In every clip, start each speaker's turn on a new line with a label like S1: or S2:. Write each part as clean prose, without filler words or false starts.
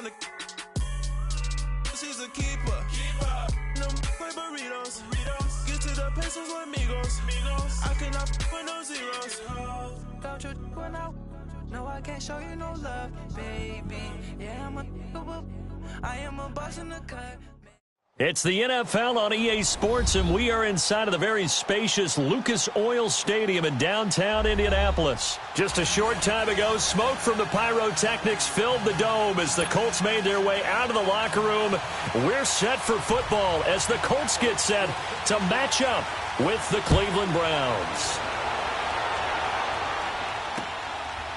S1: the she's a keeper. No burritos. Get to the pesos with amigos. I cannot with no zeros.
S2: Don't you run out? No, I can't show you no love, baby. Yeah, I am a boss in the cut.
S3: It's the NFL on EA Sports, and we are inside of the very spacious Lucas Oil Stadium in downtown Indianapolis. Just a short time ago, smoke from the pyrotechnics filled the dome as the Colts made their way out of the locker room. We're set for football as the Colts get set to match up with the Cleveland Browns.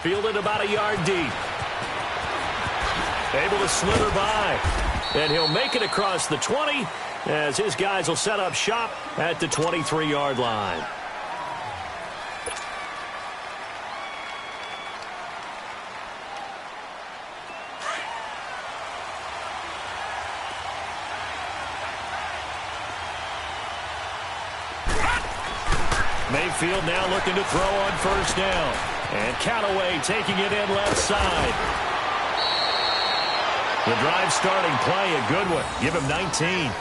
S3: Fielded about a yard deep. Able to slither by. And he'll make it across the 20 as his guys will set up shop at the 23-yard line. Mayfield now looking to throw on first down. And Callaway taking it in left side. The drive starting play, a good one. Give him 19.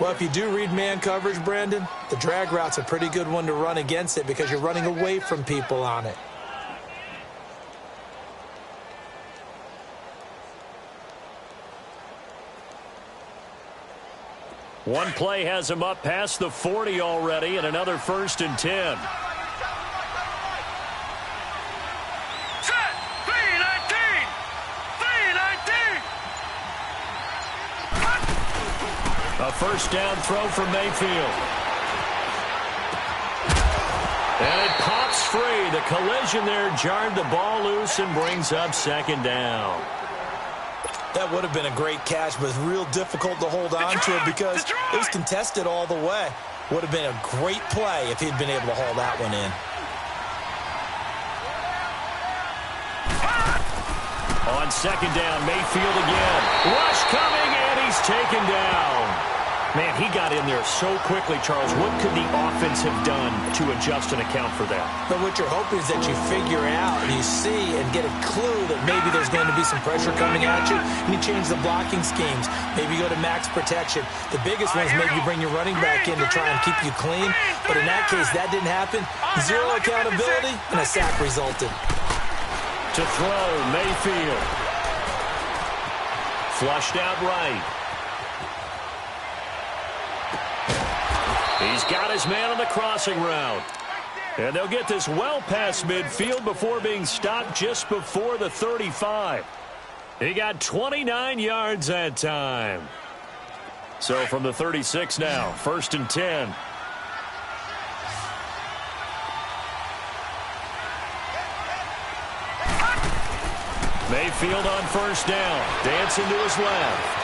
S4: Well, if you do read man coverage, Brandon, the drag route's a pretty good one to run against it because you're running away from people on it.
S3: One play has him up past the 40 already, and another 1st and 10. A first down throw from Mayfield. And it pops free. The collision there jarred the ball loose and brings up 2nd down.
S4: That would have been a great catch, but it's real difficult to hold on to it because it was contested all the way. Would have been a great play if he'd been able to haul that one in.
S3: On 2nd down, Mayfield again. Rush coming, and he's taken down. Man, he got in there so quickly, Charles. What could the offense have done to adjust and account for that?
S4: But what you're hoping is that you figure out and you see and get a clue that maybe there's going to be some pressure coming at you, and you change the blocking schemes. Maybe you go to max protection. The biggest one is maybe you bring your running back in to try and keep you clean. But in that case, that didn't happen. Zero accountability, and a sack resulted.
S3: To throw, Mayfield. Flushed out right. He's got his man on the crossing route. And they'll get this well past midfield before being stopped just before the 35. He got 29 yards that time. So from the 36 now, 1st and 10. Mayfield on first down. Dancing to his left.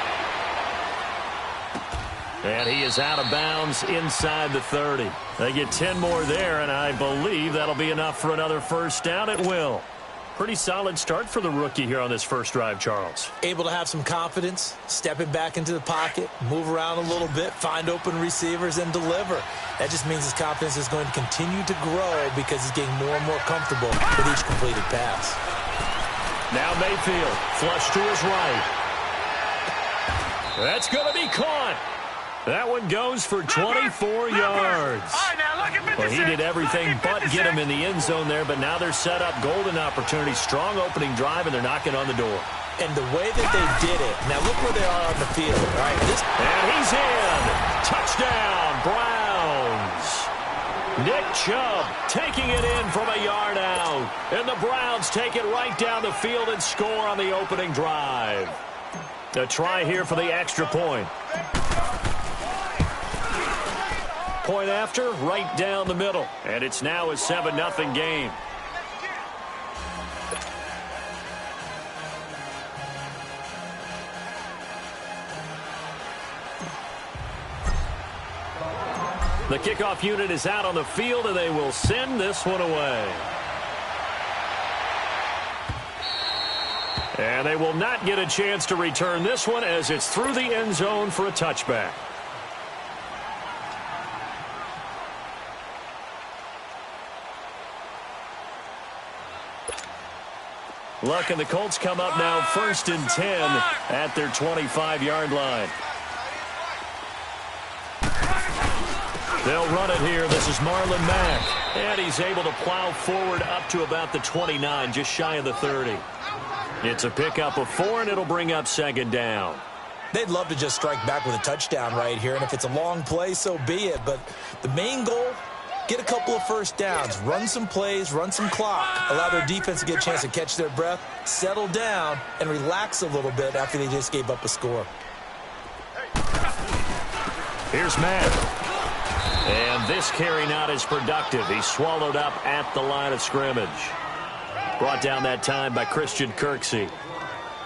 S3: And he is out of bounds inside the 30. They get 10 more there, and I believe that'll be enough for another first down. It will. Pretty solid start for the rookie here on this first drive, Charles.
S4: Able to have some confidence, stepping back into the pocket, move around a little bit, find open receivers, and deliver. That just means his confidence is going to continue to grow because he's getting more and more comfortable with each completed pass.
S3: Now Mayfield, flush to his right. That's going to be caught. That one goes for 24 yards. Well, he did everything but get him in the end zone there, but now they're set up. Golden opportunity, strong opening drive, and they're knocking on the door.
S4: And the way that they did it, now look where they are on the field. All right,
S3: and he's in. Touchdown, Browns. Nick Chubb taking it in from a yard out. And the Browns take it right down the field and score on the opening drive. A try here for the extra point. Point after, right down the middle. And it's now a 7-0 game. The kickoff unit is out on the field, and they will send this one away. And they will not get a chance to return this one as it's through the end zone for a touchback. Luck and the Colts come up now 1st and 10 at their 25-yard line. They'll run it here. This is Marlon Mack. And he's able to plow forward up to about the 29, just shy of the 30. It's a pickup of 4, and it'll bring up 2nd down.
S4: They'd love to just strike back with a touchdown right here, and if it's a long play, so be it. But the main goal, get a couple of first downs, run some plays, run some clock, allow their defense to get a chance to catch their breath, settle down, and relax a little bit after they just gave up a score.
S3: Here's Matt. And this carry not as productive. He's swallowed up at the line of scrimmage. Brought down that time by Christian Kirksey.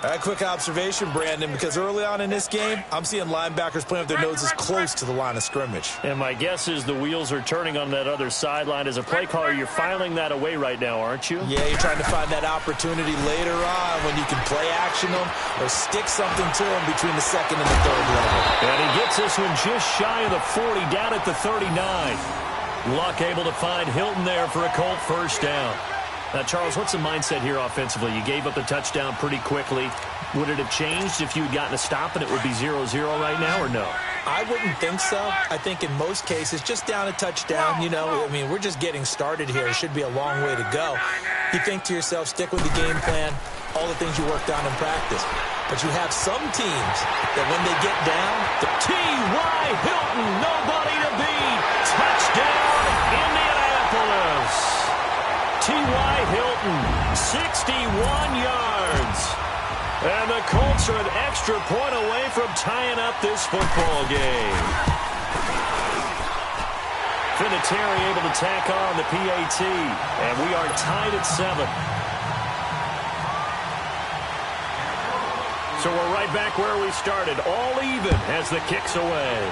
S4: A quick observation, Brandon, because early on in this game, I'm seeing linebackers playing with their noses close to the line of scrimmage.
S3: And my guess is the wheels are turning on that other sideline. As a play caller, you're filing that away right now, aren't you?
S4: Yeah, you're trying to find that opportunity later on when you can play action them or stick something to them between the 2nd and the 3rd level.
S3: And he gets this one just shy of the 40, down at the 39. Luck able to find Hilton there for a Colt first down. Now, Charles, what's the mindset here offensively? You gave up the touchdown pretty quickly. Would it have changed if you had gotten a stop and it would be 0-0 right now, or no?
S4: I wouldn't think so. I think in most cases, just down a touchdown, you know, I mean, we're just getting started here. It should be a long way to go. You think to yourself, stick with the game plan, all the things you worked on in practice. But you have some teams that when they get down, the T.Y. Hilton, nobody to beat. Touchdown, Indianapolis. T.Y. Hilton, 61 yards. And the Colts are an extra point away from tying up this football game. Vinatieri able to tack on the PAT. And we are tied at 7. So we're right back where we started. All even as the kick's away.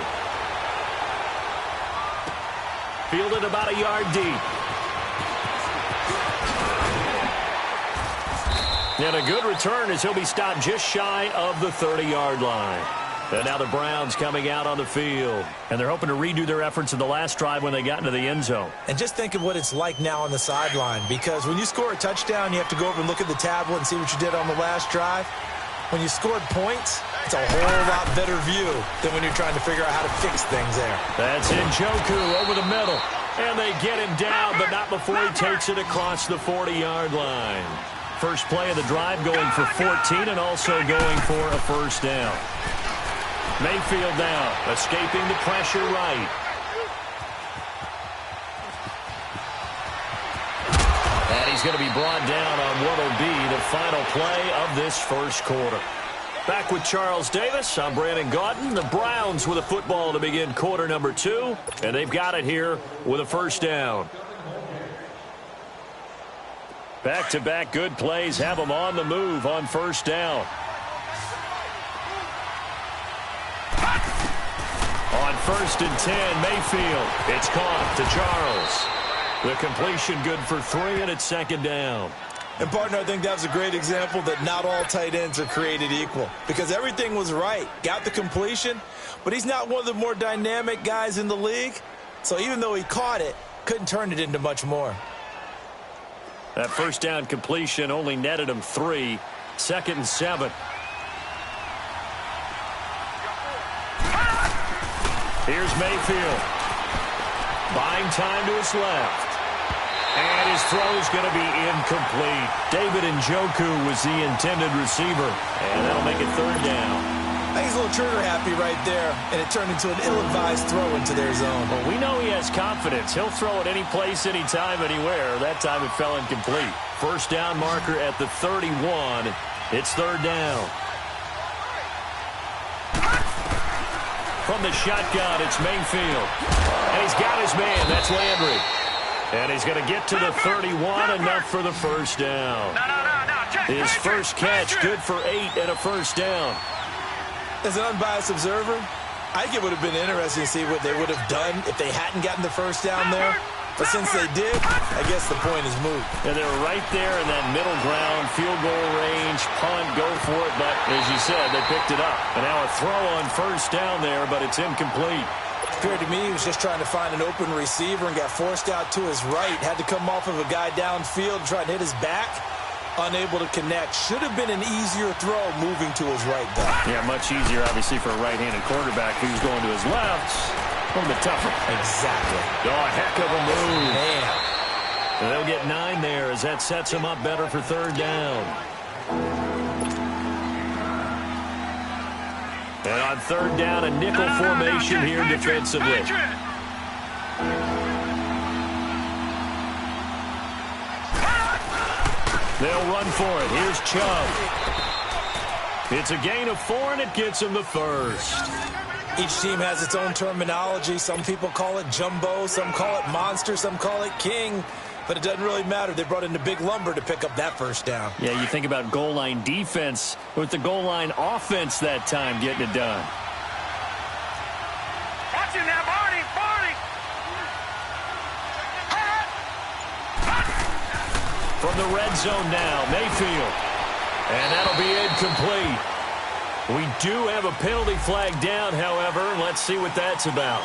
S4: Fielded about a yard deep. And a good return as he'll be stopped just shy of the 30-yard line. And now the Browns coming out on the field. And they're hoping to redo their efforts in the last drive when they got into the end zone. And just think of what it's like now on the sideline. Because when you score a touchdown, you have to go over and look at the tablet and see what you did on the last drive. When you scored points, it's a whole lot better view than when you're trying to figure out how to fix things there. That's Njoku over the middle. And they get him down, but not before he takes it across the 40-yard line. First play of the drive going for 14 and also going for a first down. Mayfield now, escaping the pressure right. And he's going to be brought down on what will be the final play of this first quarter. Back with Charles Davis, I'm Brandon Gaudin. The Browns with a football to begin quarter number 2, and they've got it here with a first down. Back-to-back good plays have them on the move on first down. On 1st and 10, Mayfield. It's caught to Charles. The completion good for 3, and it's 2nd down. And, partner, I think that was a great example that not all tight ends are created equal. Because everything was right. Got the completion, but he's not one of the more dynamic guys in the league. So even though he caught it, couldn't turn it into much more. That first down completion only netted him 3. 2nd and 7. Here's Mayfield. Buying time to his left. And his throw is going to be incomplete. David Njoku was the intended receiver. And that'll make it 3rd down. I think he's a little trigger happy right there, and it turned into an ill-advised throw into their zone. Well, we know he has confidence. He'll throw it any place, anytime, anywhere. That time it fell incomplete. First down marker at the 31. It's 3rd down. From the shotgun, it's Mayfield. And he's got his man. That's Landry. And he's going to get to the 31, enough for the first down. His first catch, good for 8 and a first down. As an unbiased observer, I think it would have been interesting to see what they would have done if they hadn't gotten the first down there. But since they did, I guess the point is moot. And they're right there in that middle ground, field goal range, punt, go for it. But as you said, they picked it up. And now a throw on first down there, but it's incomplete. Appeared to me he was just trying to find an open receiver and got forced out to his right. Had to come off of a guy downfield and try and hit his back. unable to connect. Should have been an easier throw moving to his right, though.
S3: Yeah, much easier, obviously, for a right-handed quarterback who's going to his left. A little bit tougher.
S4: Exactly.
S3: Oh, a heck of a move.
S4: Man.
S3: And they'll get 9 there as that sets him up better for 3rd down. And on 3rd down, a nickel formation here defensively. They'll run for it. Here's Chubb. It's a gain of 4, and it gets him the first.
S4: Each team has its own terminology. Some people call it jumbo, some call it monster, some call it king. But it doesn't really matter. They brought in the big lumber to pick up that first down.
S3: Yeah, you think about goal line defense with the goal line offense that time getting it done.
S5: Watch him now, Barney!
S3: From the red zone now, Mayfield. And that'll be incomplete. We do have a penalty flag down, however. Let's see what that's about.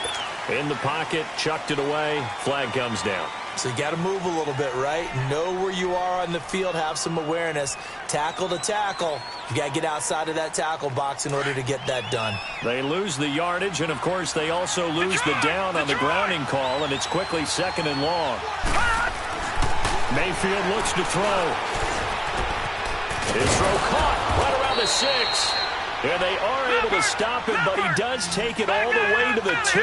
S3: In the pocket, chucked it away. Flag comes down.
S4: So you got to move a little bit, right? Know where you are on the field. Have some awareness. Tackle to tackle. You got to get outside of that tackle box in order to get that done.
S3: They lose the yardage, and, of course, they also lose the down on the grounding call, and it's quickly 2nd and long. Mayfield looks to throw. His throw caught right around the 6. And they are able to stop him, but he does take it all the way to the 2.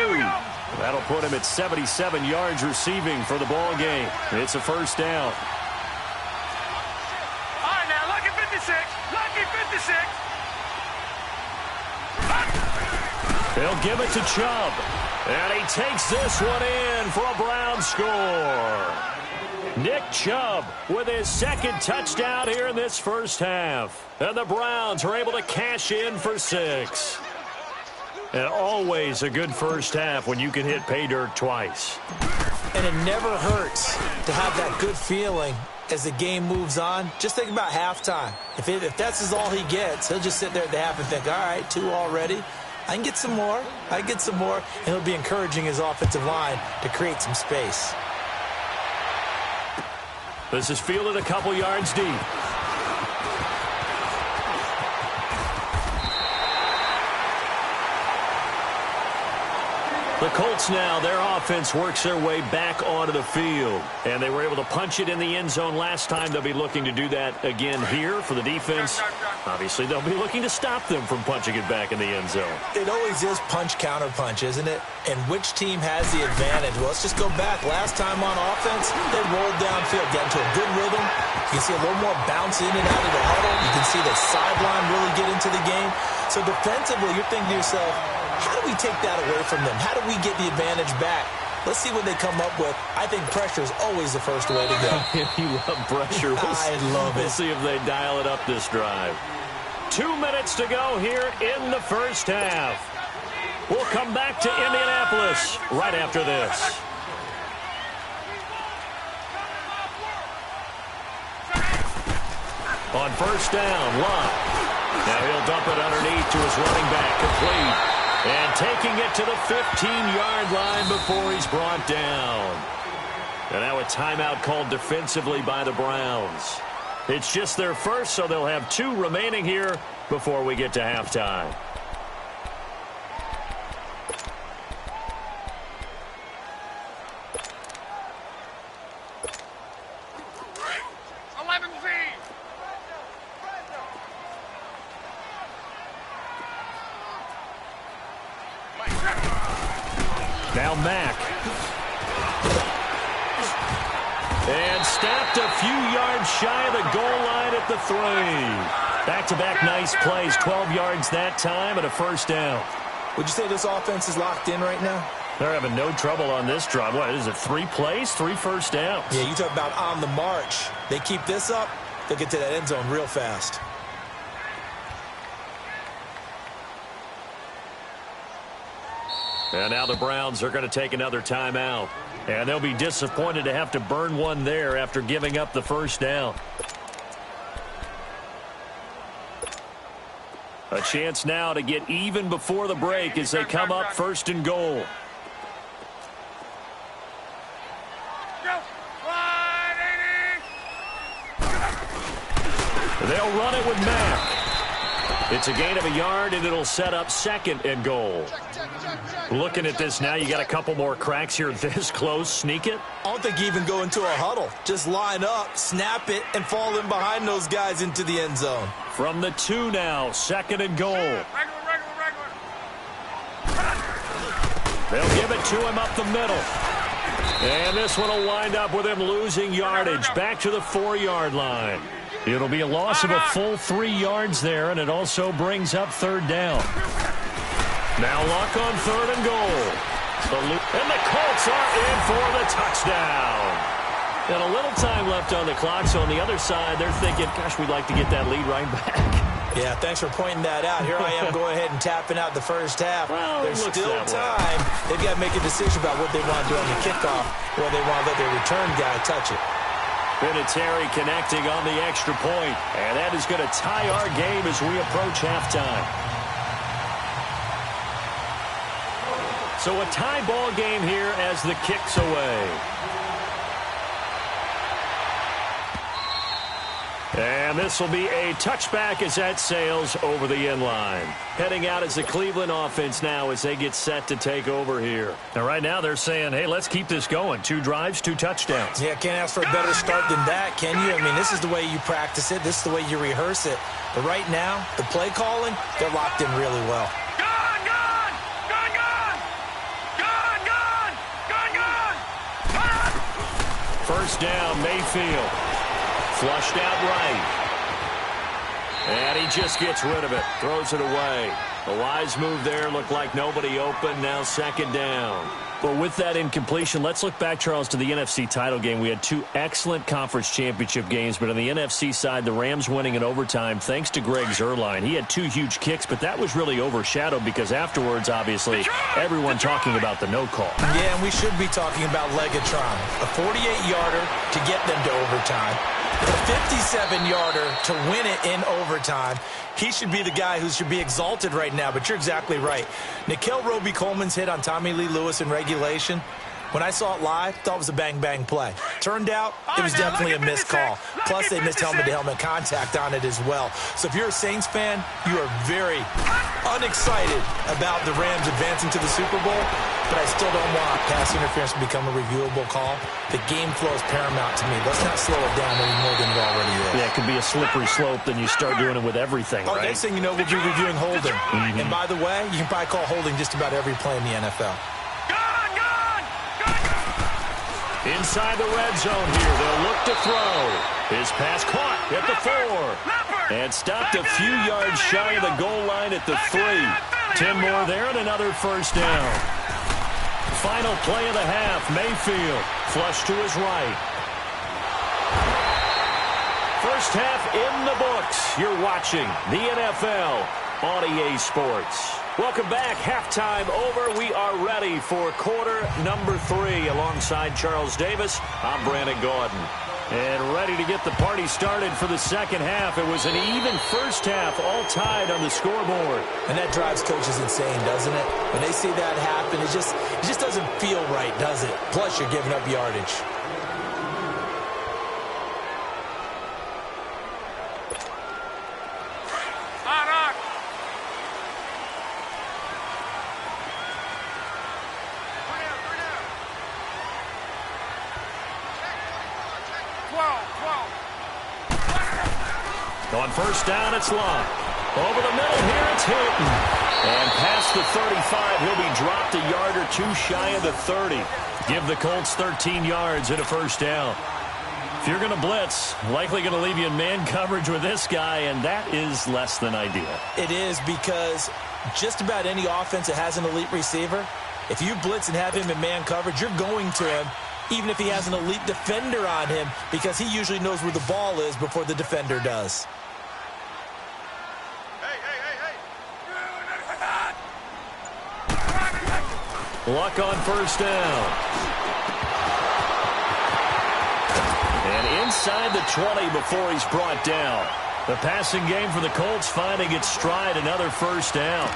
S3: That'll put him at 77 yards receiving for the ball game. It's a first down.
S5: All right, now, lucky 56. Lucky 56.
S3: They'll give it to Chubb. And he takes this one in for a Brown score. Nick Chubb with his 2nd touchdown here in this first half. And the Browns are able to cash in for 6. And always a good first half when you can hit pay dirt twice.
S4: And it never hurts to have that good feeling as the game moves on. Just think about halftime. If that's all he gets, he'll just sit there at the half and think, all right, 2 already. I can get some more. And he'll be encouraging his offensive line to create some space.
S3: This is fielded a couple yards deep. The Colts now, their offense works their way back onto the field. And they were able to punch it in the end zone last time. They'll be looking to do that again here for the defense. Obviously, they'll be looking to stop them from punching it back in the end zone.
S4: It always is punch, counter punch, isn't it? And which team has the advantage? Well, let's just go back. Last time on offense, they rolled downfield, got into a good rhythm. You can see a little more bounce in and out of the huddle. You can see the sideline really get into the game. So defensively, you're thinking to yourself, how do we take that away from them? How do we get the advantage back? Let's see what they come up with. I think pressure is always the first way to go.
S3: You love pressure.
S4: I love it.
S3: We'll see if they dial it up this drive. 2 minutes to go here in the first half. We'll come back to Indianapolis right after this. On first down, Love. Now he'll dump it underneath to his running back, complete. And taking it to the 15-yard line before he's brought down. And now a timeout called defensively by the Browns. It's just their first, so they'll have 2 remaining here before we get to halftime. Now Mack. And snapped a few yards shy of the goal line at the 3. Back-to-back nice plays, 12 yards that time and a first down.
S4: Would you say this offense is locked in right now?
S3: They're having no trouble on this drive. What is it, 3 plays, 3 first downs?
S4: Yeah, you talk about on the march. They keep this up, they'll get to that end zone real fast.
S3: And now the Browns are going to take another timeout. And they'll be disappointed to have to burn one there after giving up the first down. A chance now to get even before the break as they come up 1st and goal. They'll run it with Mack. It's a gain of a yard, and it'll set up 2nd and goal. Looking at this now, you got a couple more cracks here this close. Sneak it?
S4: I don't think you even go into a huddle. Just line up, snap it, and fall in behind those guys into the end zone.
S3: From the 2 now, 2nd and goal.
S5: Regular.
S3: They'll give it to him up the middle. And this one will wind up with him losing yardage back to the 4-yard line. It'll be a loss of a full 3 yards there, and it also brings up 3rd down. Now Luck on 3rd and goal. And the Colts are in for the touchdown. And a little time left on the clock, so on the other side, they're thinking, gosh, we'd like to get that lead right back.
S4: Yeah, thanks for pointing that out. Here I am going ahead and tapping out the first half.
S3: Well,
S4: there's still time. They've got to make a decision about what they want to do on the kickoff, or they want to let their return guy touch it.
S3: Vinatieri connecting on the extra point, and that is going to tie our game as we approach halftime. So a tie ball game here as the kick's away. And this will be a touchback as that sails over the end line. Heading out as the Cleveland offense now as they get set to take over here. And right now they're saying, hey, let's keep this going. 2 drives, 2 touchdowns.
S4: Yeah, can't ask for a better start than that, can you? I mean, this is the way you practice it. This is the way you rehearse it. But right now, the play calling, they're locked in really well.
S3: First down, Mayfield. Flushed out right. And he just gets rid of it. Throws it away. A wise move there. Looked like nobody open. Now 2nd down. Well, with that incompletion, let's look back, Charles, to the NFC title game. We had 2 excellent conference championship games, but on the NFC side, the Rams winning in overtime thanks to Greg Zuerlein. He had 2 huge kicks, but that was really overshadowed because afterwards, obviously, everyone talking about the no call.
S4: Yeah, and we should be talking about Legatron. A 48-yarder to get them to overtime. A 57-yarder to win it in overtime. He should be the guy who should be exalted right now, but you're exactly right. Nickell Roby-Coleman's hit on Tommy Lee Lewis in regulation, when I saw it live, thought it was a bang-bang play. Turned out, it was definitely a missed call. Plus, they missed helmet-to-helmet contact on it as well. So if you're a Saints fan, you are very unexcited about the Rams advancing to the Super Bowl, but I still don't want pass interference to become a reviewable call. The game flow is paramount to me. Let's not slow it down any more than it already is.
S3: Yeah, it could be a slippery slope, then you start doing it with everything, right?
S4: Next thing you know, we'll be reviewing holding. And by the way, you can probably call holding just about every play in the NFL.
S3: Inside the red zone here, they'll look to throw. His pass caught at the 4. And stopped a few yards shy of the goal line at the 3. 10 more there and another first down. Final play of the half, Mayfield. Flush to his right. First half in the books. You're watching the NFL on EA Sports. Welcome back. Halftime over. We are ready for quarter number 3. Alongside Charles Davis, I'm Brandon Gordon. And ready to get the party started for the second half. It was an even first half, all tied on the scoreboard.
S4: And that drives coaches insane, doesn't it? When they see that happen, it just doesn't feel right, does it? Plus, you're giving up yardage.
S3: On first down, it's Luck. Over the middle here, it's Hilton. And past the 35, he'll be dropped a yard or 2 shy of the 30. Give the Colts 13 yards and a first down. If you're going to blitz, likely going to leave you in man coverage with this guy, and that is less than ideal.
S4: It is, because just about any offense that has an elite receiver, if you blitz and have him in man coverage, you're going to him, even if he has an elite defender on him, because he usually knows where the ball is before the defender does.
S3: Luck on first down. And inside the 20 before he's brought down. The passing game for the Colts finding its stride, another first down.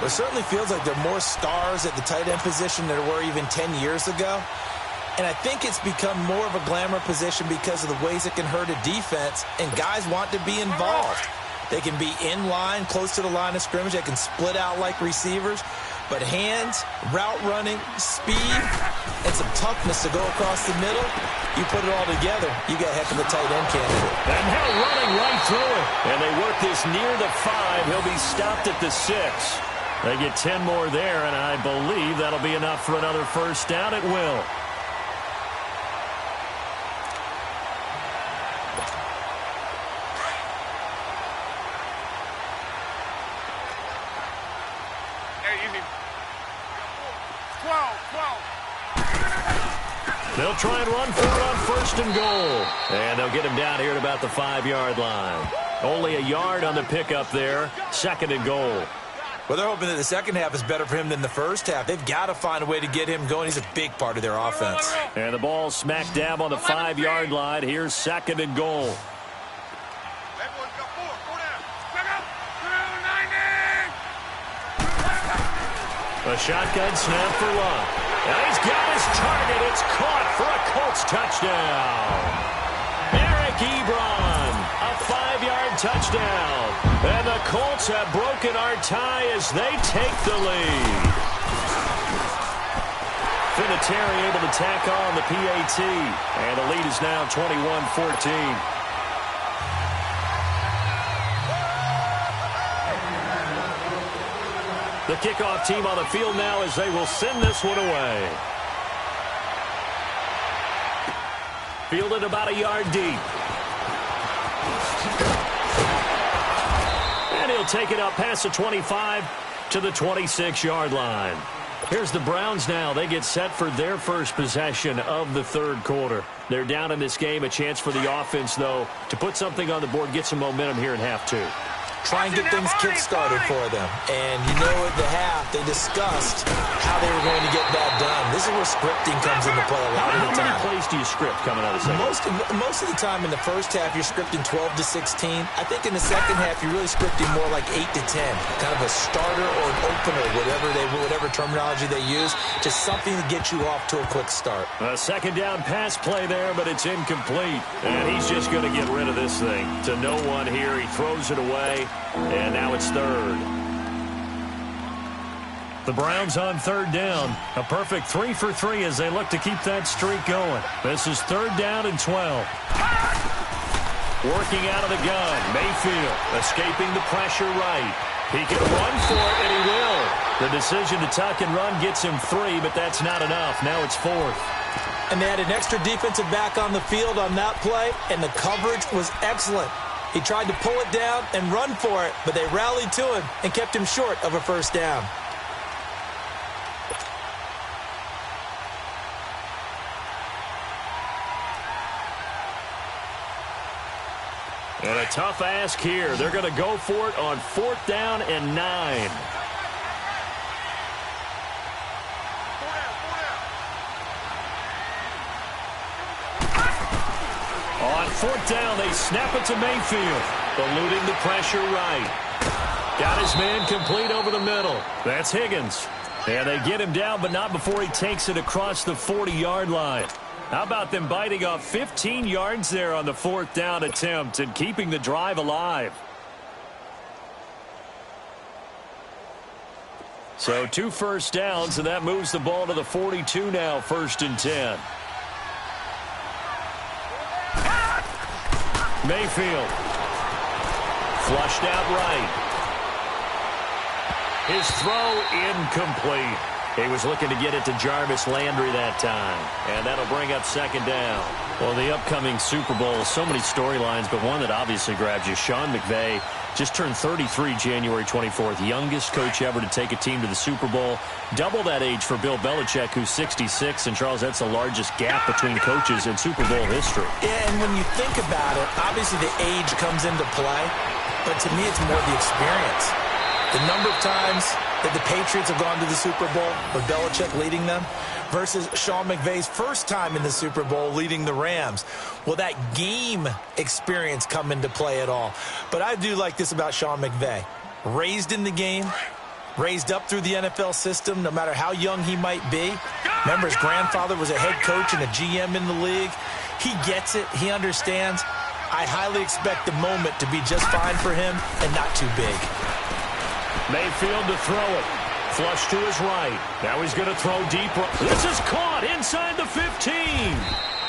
S4: It certainly feels like there are more stars at the tight end position than there were even 10 years ago. And I think it's become more of a glamour position because of the ways it can hurt a defense, and guys want to be involved. They can be in line, close to the line of scrimmage. They can split out like receivers. But hands, route running, speed, and some toughness to go across the middle, you put it all together, you got a heck of a tight end candidate.
S3: And Hill running right through it. And they work this near the 5. He'll be stopped at the 6. They get 10 more there, and I believe that'll be enough for another first down. It will. They'll try and run for it on first and goal. And they'll get him down here at about the 5-yard line. Only a yard on the pickup there. Second and goal.
S4: Well, they're hoping that the second half is better for him than the first half. They've got to find a way to get him going. He's a big part of their offense.
S3: And the ball smack dab on the 5-yard line. Here's second and goal. A shotgun snap for Love. And he's got his target. It's caught for a Colts touchdown. Eric Ebron, a 5-yard touchdown. And the Colts have broken our tie as they take the lead. Vinatieri able to tack on the PAT. And the lead is now 21-14. The kickoff team on the field now as they will send this one away. Fielded about a yard deep. And he'll take it up past the 25 to the 26-yard line. Here's the Browns now. They get set for their first possession of the third quarter. They're down in this game. A chance for the offense, though, to put something on the board, get some momentum here in half 2.
S4: Try and get things kick-started for them. And you know at the half, they discussed how they were going to get that done. This is where scripting comes into play a lot of the time.
S3: How many plays do you script coming out of the second?
S4: Most of the time in the first half, you're scripting 12 to 16. I think in the second half, you're really scripting more like 8 to 10. Kind of a starter or an opener, whatever terminology they use. Just something to get you off to a quick start.
S3: A second down pass play there, but it's incomplete. And he's just going to get rid of this thing. To no one here. He throws it away. And now it's third. The Browns on third down. A perfect 3 for 3 as they look to keep that streak going. This is third down and 12. Working out of the gun. Mayfield escaping the pressure right. He can run for it, and he will. The decision to tuck and run gets him 3, but that's not enough. Now it's fourth.
S4: And they had an extra defensive back on the field on that play, and the coverage was excellent. He tried to pull it down and run for it, but they rallied to him and kept him short of a first down.
S3: And a tough ask here. They're going to go for it on fourth down and 9. On fourth down, they snap it to Mayfield. Eluding the pressure right. Got his man complete over the middle. That's Higgins. And they get him down, but not before he takes it across the 40-yard line. How about them biting off 15 yards there on the fourth down attempt and keeping the drive alive? So 2 first downs, and that moves the ball to the 42 now, first and 10. Mayfield. Flushed out right. His throw incomplete. He was looking to get it to Jarvis Landry that time. And that'll bring up second down. Well, the upcoming Super Bowl, so many storylines, but one that obviously grabs you. Sean McVay just turned 33 January 24th. Youngest coach ever to take a team to the Super Bowl. Double that age for Bill Belichick, who's 66. And, Charles, that's the largest gap between coaches in Super Bowl history.
S4: Yeah, and when you think about it, obviously the age comes into play. But to me, it's more the experience. The number of times that the Patriots have gone to the Super Bowl with Belichick leading them versus Sean McVay's first time in the Super Bowl leading the Rams. Will that game experience come into play at all? But I do like this about Sean McVay. Raised in the game, raised up through the NFL system, no matter how young he might be. Remember, his grandfather was a head coach and a GM in the league. He gets it. He understands. I highly expect the moment to be just fine for him and not too big.
S3: Mayfield to throw it. Flush to his right. Now he's going to throw deep. This is caught inside the 15.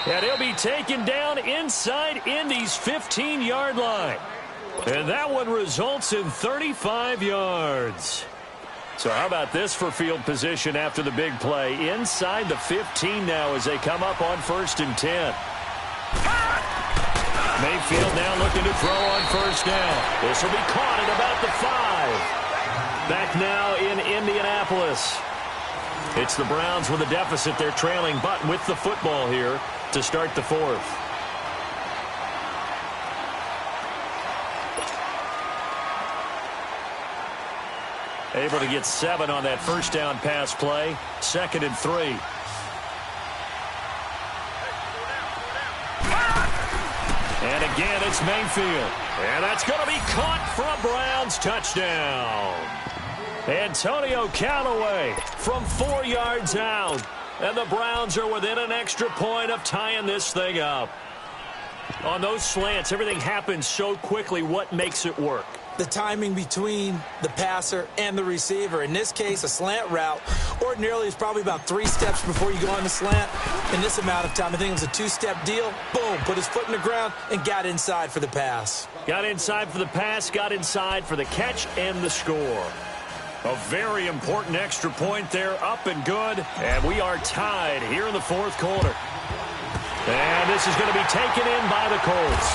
S3: And he'll be taken down inside Indy's 15-yard line. And that one results in 35 yards. So how about this for field position after the big play? Inside the 15 now as they come up on 1st and 10. Mayfield now looking to throw on 1st down. This will be caught at about the 5. Back now in Indianapolis. It's the Browns with a deficit. They're trailing, but with the football here to start the 4th. Able to get 7 on that 1st down pass play. 2nd and 3. And again, it's Mayfield. And that's going to be caught for a Browns touchdown. Antonio Callaway from 4 yards out. And the Browns are within an extra point of tying this thing up. On those slants, everything happens so quickly. What makes it work?
S4: The timing between the passer and the receiver. In this case, a slant route ordinarily is probably about 3 steps before you go on the slant. In this amount of time, I think it was a 2-step deal. Boom, put his foot in the ground and got inside for the pass.
S3: Got inside for the pass, got inside for the catch and the score. A very important extra point there, up and good. And we are tied here in the 4th quarter. And this is going to be taken in by the Colts.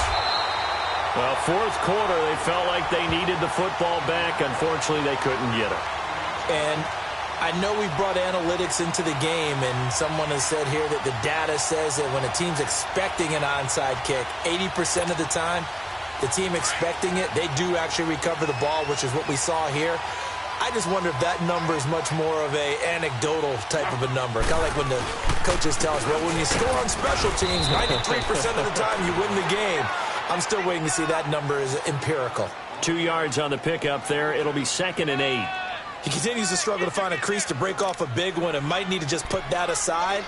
S3: Well, 4th quarter, they felt like they needed the football back. Unfortunately, they couldn't get it.
S4: And I know we brought analytics into the game, and someone has said here that the data says that when a team's expecting an onside kick, 80% of the time, the team expecting it, they do actually recover the ball, which is what we saw here. I just wonder if that number is much more of a anecdotal type of a number. Kind of like when the coaches tell us, well, when you score on special teams, 93% of the time you win the game. I'm still waiting to see that number is empirical.
S3: 2 yards on the pickup there. It'll be 2nd and 8.
S4: He continues to struggle to find a crease to break off a big one and might need to just put that aside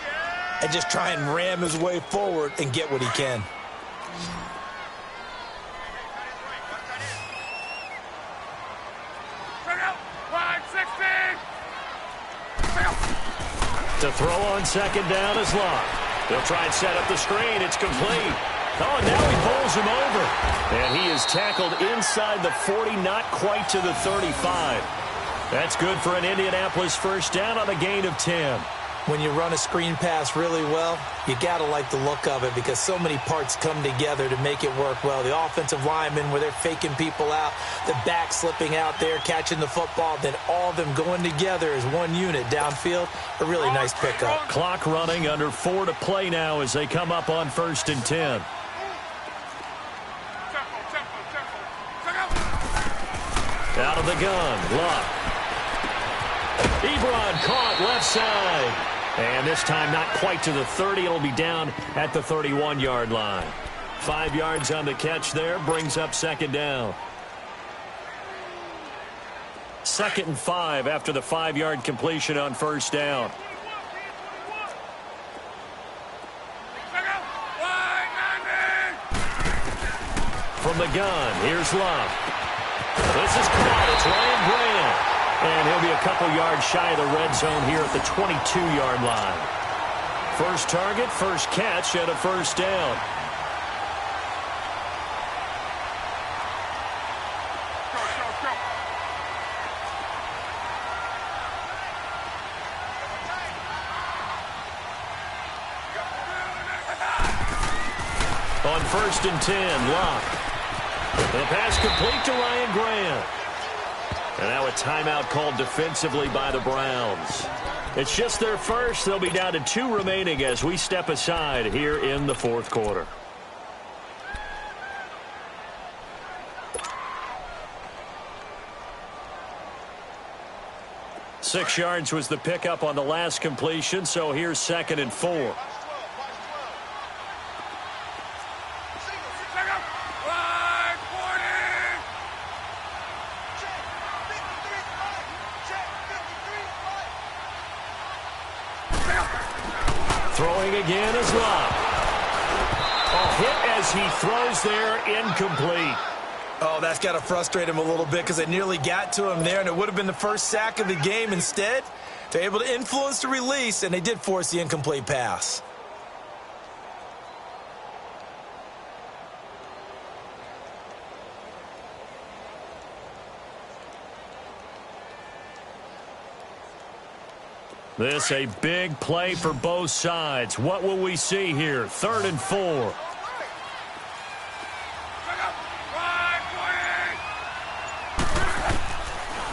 S4: and just try and ram his way forward and get what he can.
S3: To throw on 2nd down is Locke. They'll try and set up the screen. It's complete. Oh, now he bowls him over. And he is tackled inside the 40, not quite to the 35. That's good for an Indianapolis 1st down on a gain of 10.
S4: When you run a screen pass really well, you got to like the look of it because so many parts come together to make it work well. The offensive linemen where they're faking people out, the back slipping out there, catching the football, then all of them going together as one unit downfield. A really nice pickup.
S3: Clock running, under 4 to play now as they come up on 1st and 10. Out of the gun, Luck. Ebron caught left side. And this time not quite to the 30. It'll be down at the 31-yard line. 5 yards on the catch there. Brings up 2nd down. 2nd and 5 after the 5-yard completion on 1st down. From the gun, here's Love. This is caught. It's Ryan Grant. And he'll be a couple yards shy of the red zone here at the 22-yard line. First target, first catch, and a 1st down. On 1st and 10, Locke. The pass complete to Ryan Grant. And now a timeout called defensively by the Browns. It's just their first. They'll be down to 2 remaining as we step aside here in the 4th quarter. Six yards was the pickup on the last completion, so here's 2nd and 4. Throwing again is Love. A hit as he throws there, incomplete.
S4: Oh, that's got to frustrate him a little bit because they nearly got to him there, and it would have been the first sack of the game. Instead, they're able to influence the release, and they did force the incomplete pass.
S3: This a big play for both sides. What will we see here? 3rd and 4.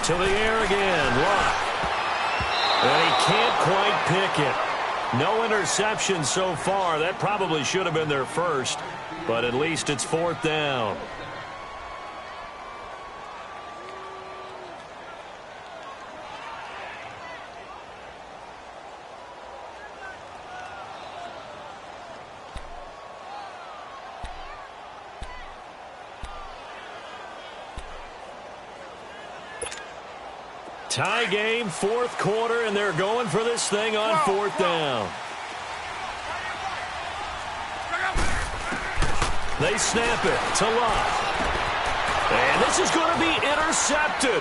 S3: To the air again, Locke. And he can't quite pick it. No interception so far. That probably should have been their first, but at least it's 4th down. Tie game, 4th quarter, and they're going for this thing on 4th down. They snap it to Love. And this is going to be intercepted.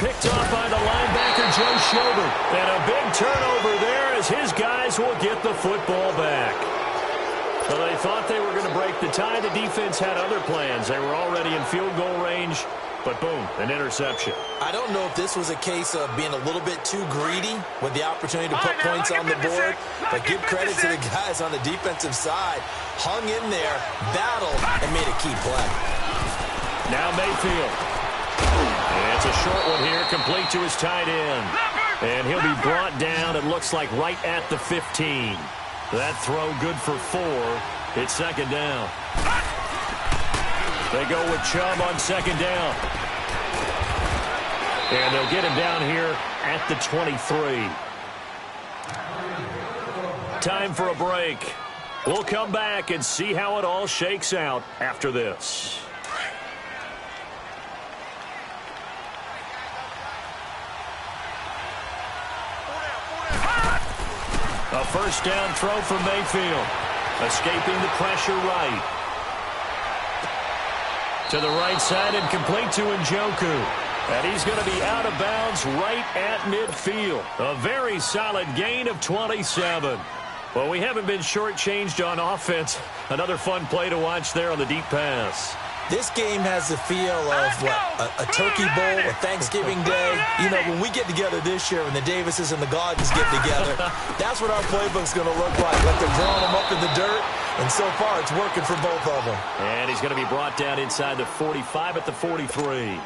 S3: Picked off by the linebacker, Joe Schobert. And a big turnover there as his guys will get the football back. So they thought they were going to break the tie. The defense had other plans. They were already in field goal range. But boom, an interception.
S4: I don't know if this was a case of being a little bit too greedy with the opportunity to put points on the board, but give credit to the guys on the defensive side. Hung in there, battled, and made a key play.
S3: Now Mayfield. And it's a short one here, complete to his tight end. And he'll be brought down, it looks like, right at the 15. That throw good for 4. It's 2nd down. They go with Chubb on 2nd down. And they'll get him down here at the 23. Time for a break. We'll come back and see how it all shakes out after this. A 1st down throw for Mayfield. Escaping the pressure right. To the right side and complete to Njoku. And he's going to be out of bounds right at midfield. A very solid gain of 27. Well, we haven't been shortchanged on offense. Another fun play to watch there on the deep pass.
S4: This game has the feel of a turkey bowl, a Thanksgiving day. You know, when we get together this year, when the Davises and the Gardens get together, that's what our playbook's going to look like they're drawing them up in the dirt. And so far, it's working for both of them.
S3: And he's going to be brought down inside the 45 at the 43.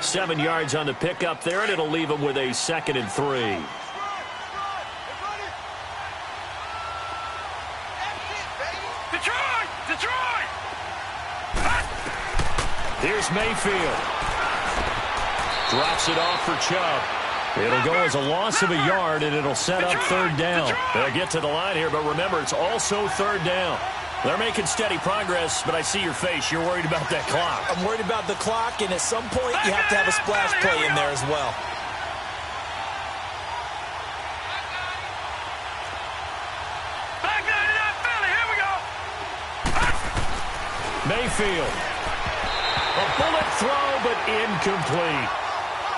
S3: 7 yards on the pickup there, and it'll leave him with a 2nd and 3.
S5: Detroit!
S3: Here's Mayfield. Drops it off for Chubb. It'll go as a loss of a yard, and it'll set up 3rd down. They'll get to the line here, but remember, it's also 3rd down. They're making steady progress, but I see your face. You're worried about that clock.
S4: I'm worried about the clock, and at some point, you have to have a splash play in there as well.
S3: Mayfield. A bullet throw, but incomplete.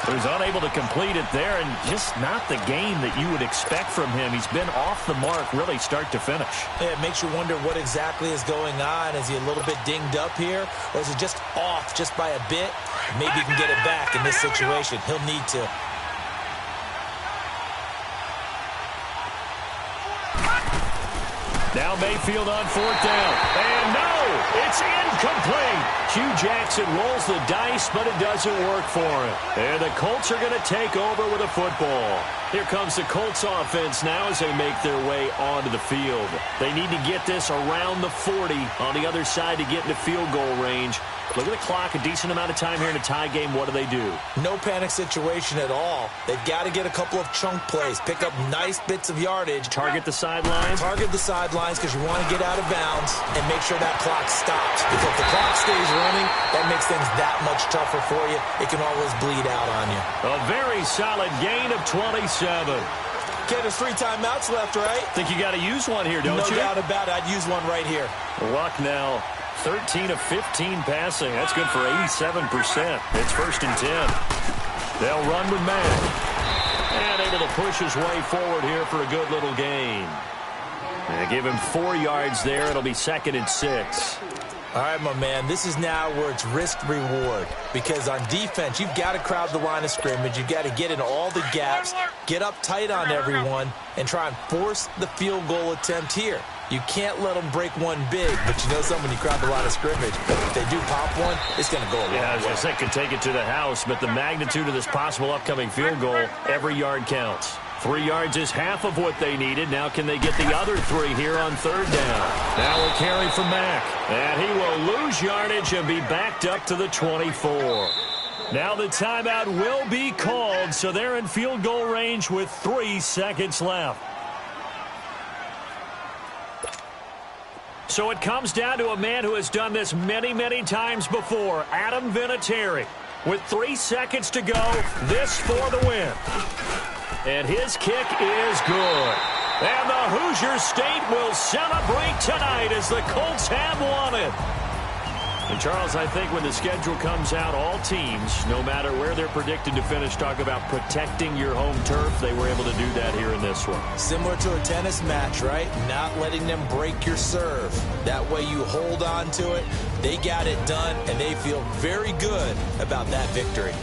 S3: He was unable to complete it there, and just not the game that you would expect from him. He's been off the mark really start to finish.
S4: Yeah, it makes you wonder what exactly is going on. Is he a little bit dinged up here, or is it just off just by a bit? Maybe he can get it back in this situation. He'll need to.
S3: Now Mayfield on 4th down. And no, it's incomplete. Hugh Jackson rolls the dice, but it doesn't work for him. And the Colts are going to take over with a football. Here comes the Colts offense now as they make their way onto the field. They need to get this around the 40 on the other side to get into field goal range. Look at the clock, a decent amount of time here in a tie game. What do?
S4: No panic situation at all. They've got to get a couple of chunk plays, pick up nice bits of yardage.
S3: Target the sidelines?
S4: Target the sidelines because you want to get out of bounds and make sure that clock stops. Because if the clock stays running, that makes things that much tougher for you. It can always bleed out on you.
S3: A very solid gain of 27.
S4: Ken, there's 3 timeouts left, right?
S3: Think you got to use one here, don't you?
S4: No doubt about it. I'd use one right here.
S3: Luck now, 13 of 15 passing. That's good for 87%. It's 1st and 10. They'll run with Mack. And able to push his way forward here for a good little gain. And they give him 4 yards there. It'll be 2nd and 6.
S4: All right, my man, this is now where it's risk-reward. Because on defense, you've got to crowd the line of scrimmage. You've got to get in all the gaps, get up tight on everyone, and try and force the field goal attempt here. You can't let them break one big, but you know something, when you crowd the line of scrimmage, if they do pop one, it's going to go a long way.
S3: Yeah, I was going to say, could take it to the house, but the magnitude of this possible upcoming field goal, every yard counts. 3 yards is half of what they needed. Now can they get the other 3 here on 3rd down? Now a carry from Mack. And he will lose yardage and be backed up to the 24. Now the timeout will be called, so they're in field goal range with 3 seconds left. So it comes down to a man who has done this many, many times before, Adam Vinatieri. With 3 seconds to go, this for the win. And his kick is good. And the Hoosier State will celebrate tonight as the Colts have won it. And, Charles, I think when the schedule comes out, all teams, no matter where they're predicted to finish, talk about protecting your home turf. They were able to do that here in this one.
S4: Similar to a tennis match, right? Not letting them break your serve. That way you hold on to it. They got it done, and they feel very good about that victory.